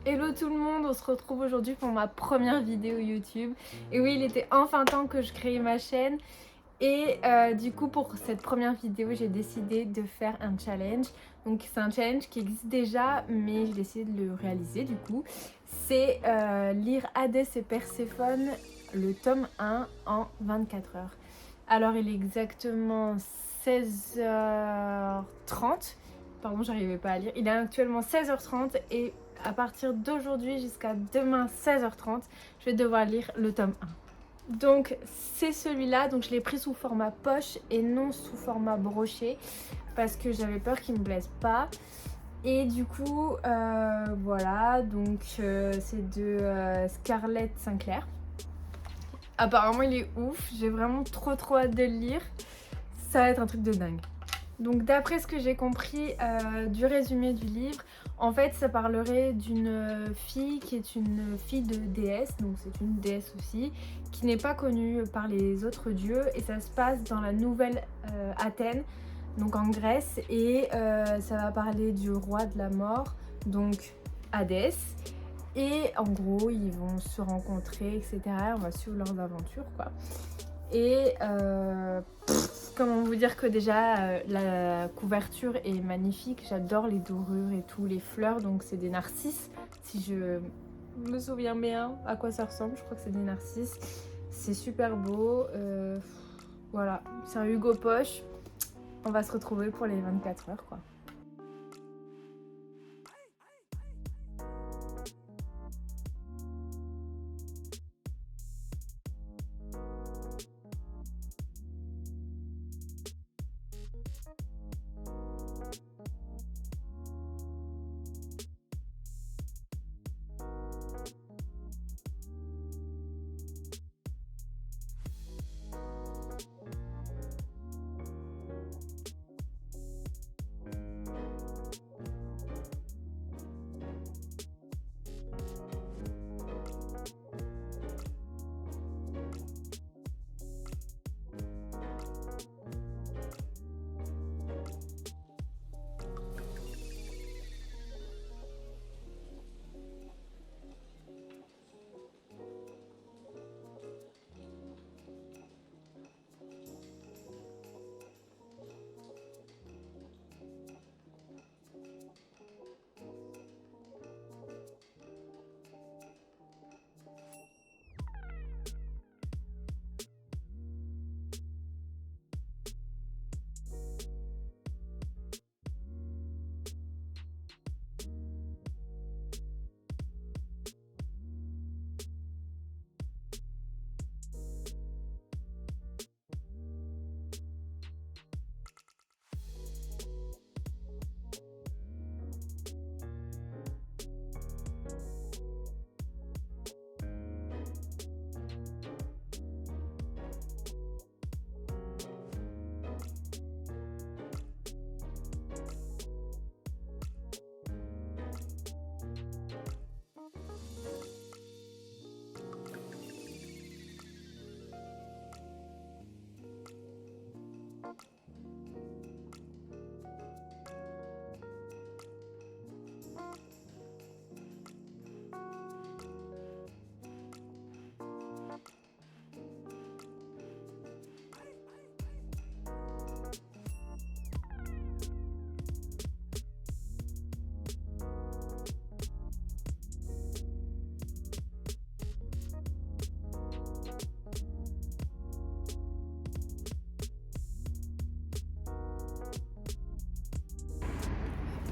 Hello tout le monde, on se retrouve aujourd'hui pour ma première vidéo YouTube. Et oui, il était enfin temps que je crée ma chaîne. Et du coup, pour cette première vidéo, j'ai décidé de faire un challenge. Donc c'est un challenge qui existe déjà, mais j'ai décidé de le réaliser du coup. C'est lire Hadès et Perséphone, le tome 1 en 24 heures. Alors il est exactement 16h30. Pardon, j'arrivais pas à lire. Il est actuellement 16h30 et à partir d'aujourd'hui jusqu'à demain 16h30, je vais devoir lire le tome 1. Donc c'est celui-là, donc je l'ai pris sous format poche et non sous format broché parce que j'avais peur qu'il me plaise pas. Et du coup, voilà, donc c'est de Scarlett Sinclair. Apparemment il est ouf, j'ai vraiment trop hâte de le lire. Ça va être un truc de dingue. Donc d'après ce que j'ai compris du résumé du livre, en fait ça parlerait d'une fille qui est une fille de déesse, donc c'est une déesse aussi, qui n'est pas connue par les autres dieux et ça se passe dans la nouvelle Athènes, donc en Grèce, et ça va parler du roi de la mort, donc Hadès. Et en gros ils vont se rencontrer, etc. On va suivre leurs aventures quoi. Et comment vous dire que déjà la couverture est magnifique, j'adore les dorures et tout, les fleurs, donc c'est des narcisses, si je me souviens bien à quoi ça ressemble, je crois que c'est des narcisses, c'est super beau, voilà, c'est un Hugo Poche, on va se retrouver pour les 24 heures quoi.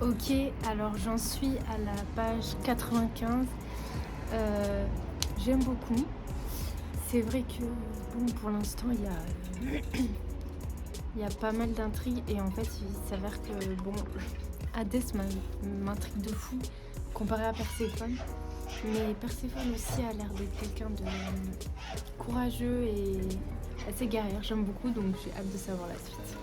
Ok, alors j'en suis à la page 95. J'aime beaucoup. C'est vrai que bon, pour l'instant il y a pas mal d'intrigues et en fait il s'avère que bon, Hadès m'intrigue de fou comparé à Perséphone. Mais Perséphone aussi a l'air d'être quelqu'un de courageux et assez guerrière. J'aime beaucoup donc j'ai hâte de savoir la suite.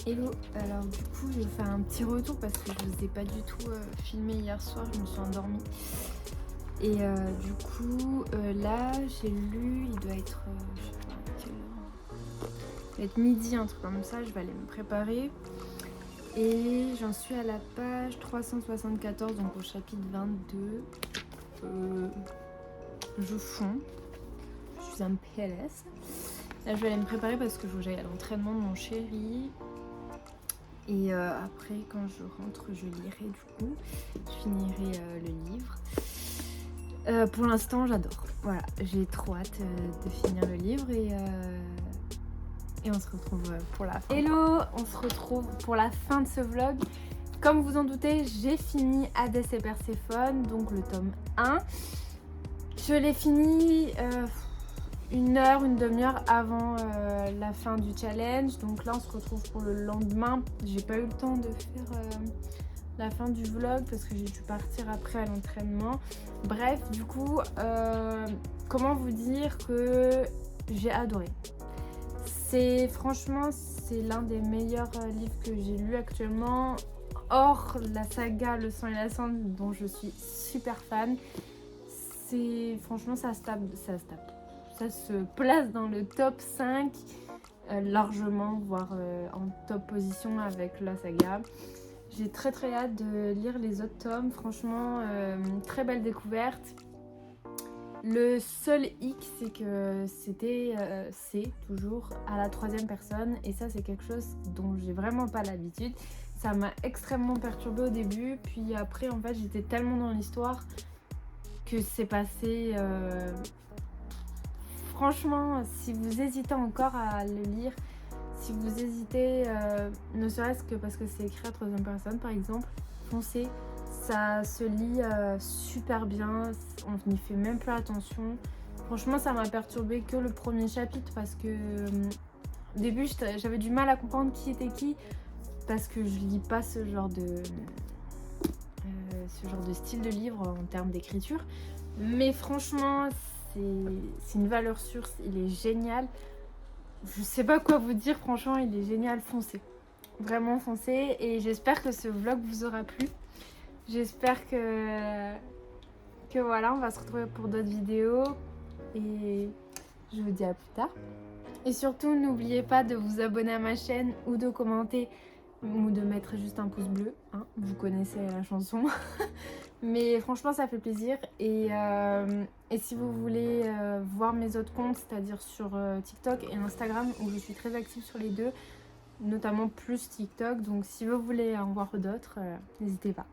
Hello, alors du coup je vais faire un petit retour parce que je vous ai pas du tout filmé hier soir, je me suis endormie. Et du coup là j'ai lu, il doit être, je sais pas à quelle heure. Il doit être midi, un truc comme ça, je vais aller me préparer. Et j'en suis à la page 374, donc au chapitre 22. Je fonds, je suis un PLS. Là je vais aller me préparer parce que je veux que j'aille à l'entraînement de mon chéri. Et après quand je rentre je lirai du coup, je finirai le livre. Pour l'instant j'adore, voilà, j'ai trop hâte de finir le livre et on se retrouve pour la fin. Hello, on se retrouve pour la fin de ce vlog. Comme vous en doutez, j'ai fini Hadès et Perséphone, donc le tome 1. Je l'ai fini une demi-heure avant la fin du challenge. Donc là on se retrouve pour le lendemain. J'ai pas eu le temps de faire la fin du vlog parce que j'ai dû partir après à l'entraînement. Bref, du coup, comment vous dire que j'ai adoré. Franchement, c'est l'un des meilleurs livres que j'ai lu actuellement. Hors la saga Le sang et la cendre dont je suis super fan. Franchement, ça se place dans le top 5 largement, voire en top position avec la saga. J'ai très hâte de lire les autres tomes. Franchement, très belle découverte. Le seul hic, c'est que c'est toujours à la troisième personne et ça c'est quelque chose dont j'ai vraiment pas l'habitude. Ça m'a extrêmement perturbée au début, puis après en fait j'étais tellement dans l'histoire que c'est passé. Franchement, si vous hésitez encore à le lire, si vous hésitez, ne serait-ce que parce que c'est écrit à troisième personne par exemple, foncez. Ça se lit super bien, on n'y fait même plus attention. Franchement, ça m'a perturbée que le premier chapitre parce que au début, j'avais du mal à comprendre qui était qui parce que je lis pas ce genre de style de livre en termes d'écriture. Mais franchement, c'est une valeur sûre, il est génial. Je sais pas quoi vous dire, franchement, il est génial, foncez. Vraiment foncez et j'espère que ce vlog vous aura plu. J'espère que voilà, on va se retrouver pour d'autres vidéos et je vous dis à plus tard. Et surtout, n'oubliez pas de vous abonner à ma chaîne ou de commenter ou de mettre juste un pouce bleu, hein, vous connaissez la chanson. Mais franchement, ça fait plaisir. Et si vous voulez voir mes autres comptes, c'est-à-dire sur TikTok et Instagram, où je suis très active sur les deux, notamment plus TikTok. Donc si vous voulez en voir d'autres, n'hésitez pas.